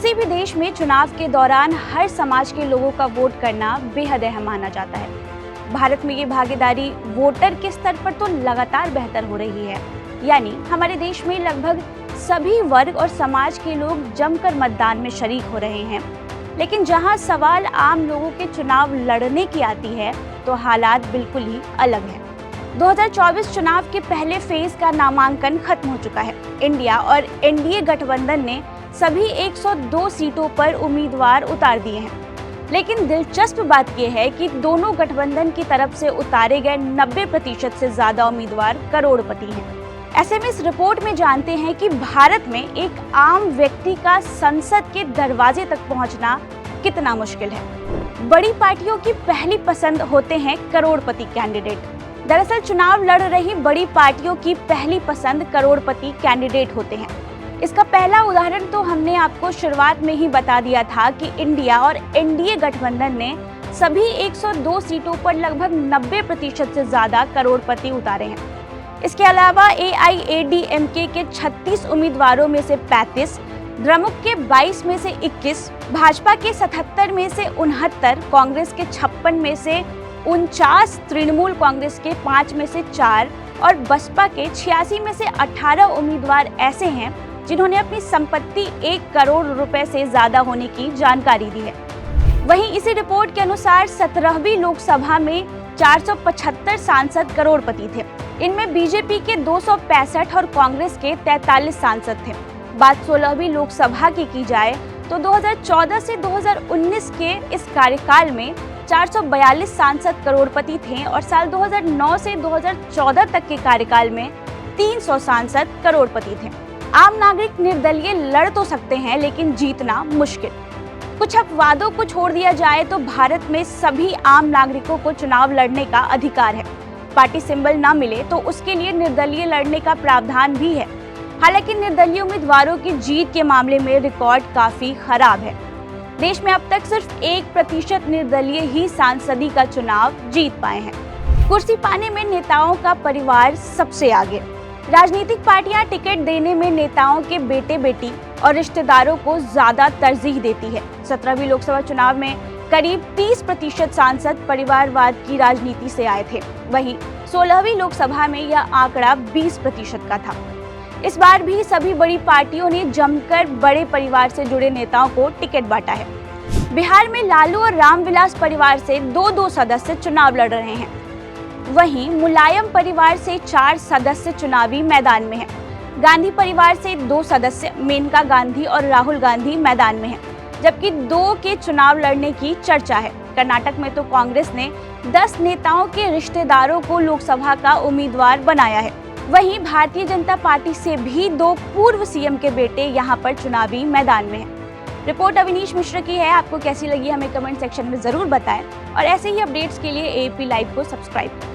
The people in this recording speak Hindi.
किसी भी देश में चुनाव के दौरान हर समाज के लोगों का वोट करना बेहद अहम माना जाता है। भारत में ये भागीदारी वोटर के स्तर पर तो लगातार बेहतर हो रही है। यानी हमारे देश में लगभग सभी वर्ग और समाज के लोग जमकर मतदान में शरीक हो रहे हैं। लेकिन जहां सवाल आम लोगों के चुनाव लड़ने की आती है तो हालात बिल्कुल ही अलग है। 2024 चुनाव के पहले फेज का नामांकन खत्म हो चुका है। इंडिया और एनडीए गठबंधन ने सभी 102 सीटों पर उम्मीदवार उतार दिए हैं। लेकिन दिलचस्प बात यह है कि दोनों गठबंधन की तरफ से उतारे गए 90% से ज्यादा उम्मीदवार करोड़पति हैं। ऐसे में इस रिपोर्ट में जानते हैं कि भारत में एक आम व्यक्ति का संसद के दरवाजे तक पहुंचना कितना मुश्किल है। बड़ी पार्टियों की पहली पसंद होते हैं करोड़पति कैंडिडेट। दरअसल चुनाव लड़ रही बड़ी पार्टियों की पहली पसंद करोड़पति कैंडिडेट होते हैं। इसका पहला उदाहरण तो हमने आपको शुरुआत में ही बता दिया था कि इंडिया और एनडीए गठबंधन ने सभी 102 सीटों पर लगभग 90% से ज्यादा करोड़पति उतारे हैं। इसके अलावा एआईएडीएमके के 36 उम्मीदवारों में से 35, द्रमुक के 22 में से 21, भाजपा के 77 में से 69, कांग्रेस के 56 में से 49, तृणमूल कांग्रेस के 5 में से 4 और बसपा के 86 में से 18 उम्मीदवार ऐसे हैं जिन्होंने अपनी संपत्ति 1 करोड़ रुपए से ज्यादा होने की जानकारी दी है। वहीं इसी रिपोर्ट के अनुसार 17वीं लोकसभा में 475 सांसद करोड़पति थे। इनमें बीजेपी के 265 और कांग्रेस के 43 सांसद थे। बात 16वीं लोकसभा की जाए तो 2014 से 2019 के इस कार्यकाल में 442 सांसद करोड़पति थे और साल 2009 से 2014 तक के कार्यकाल में 300 सांसद करोड़पति थे। आम नागरिक निर्दलीय लड़ तो सकते हैं लेकिन जीतना मुश्किल। कुछ अपवादों को छोड़ दिया जाए तो भारत में सभी आम नागरिकों को चुनाव लड़ने का अधिकार है। पार्टी सिंबल ना मिले तो उसके लिए निर्दलीय लड़ने का प्रावधान भी है। हालांकि निर्दलीय उम्मीदवारों की जीत के मामले में रिकॉर्ड काफी खराब है। देश में अब तक सिर्फ 1% निर्दलीय ही सांसदी का चुनाव जीत पाए हैं। कुर्सी पाने में नेताओं का परिवार सबसे आगे। राजनीतिक पार्टियां टिकट देने में नेताओं के बेटे बेटी और रिश्तेदारों को ज्यादा तरजीह देती है। 17वीं लोकसभा चुनाव में करीब 30% सांसद परिवारवाद की राजनीति से आए थे। वहीं 16वीं लोकसभा में यह आंकड़ा 20% का था। इस बार भी सभी बड़ी पार्टियों ने जमकर बड़े परिवार से जुड़े नेताओं को टिकट बांटा है। बिहार में लालू और रामविलास परिवार से 2-2 सदस्य चुनाव लड़ रहे हैं। वहीं मुलायम परिवार से 4 सदस्य चुनावी मैदान में हैं। गांधी परिवार से 2 सदस्य मेनका गांधी और राहुल गांधी मैदान में हैं, जबकि 2 के चुनाव लड़ने की चर्चा है। कर्नाटक में तो कांग्रेस ने 10 नेताओं के रिश्तेदारों को लोकसभा का उम्मीदवार बनाया है। वहीं भारतीय जनता पार्टी से भी 2 पूर्व सीएम के बेटे यहां पर चुनावी मैदान में हैं। रिपोर्ट अविनीश मिश्र की है। आपको कैसी लगी हमें कमेंट सेक्शन में जरूर बताएं और ऐसे ही अपडेट्स के लिए एएपी लाइव को सब्सक्राइब करें।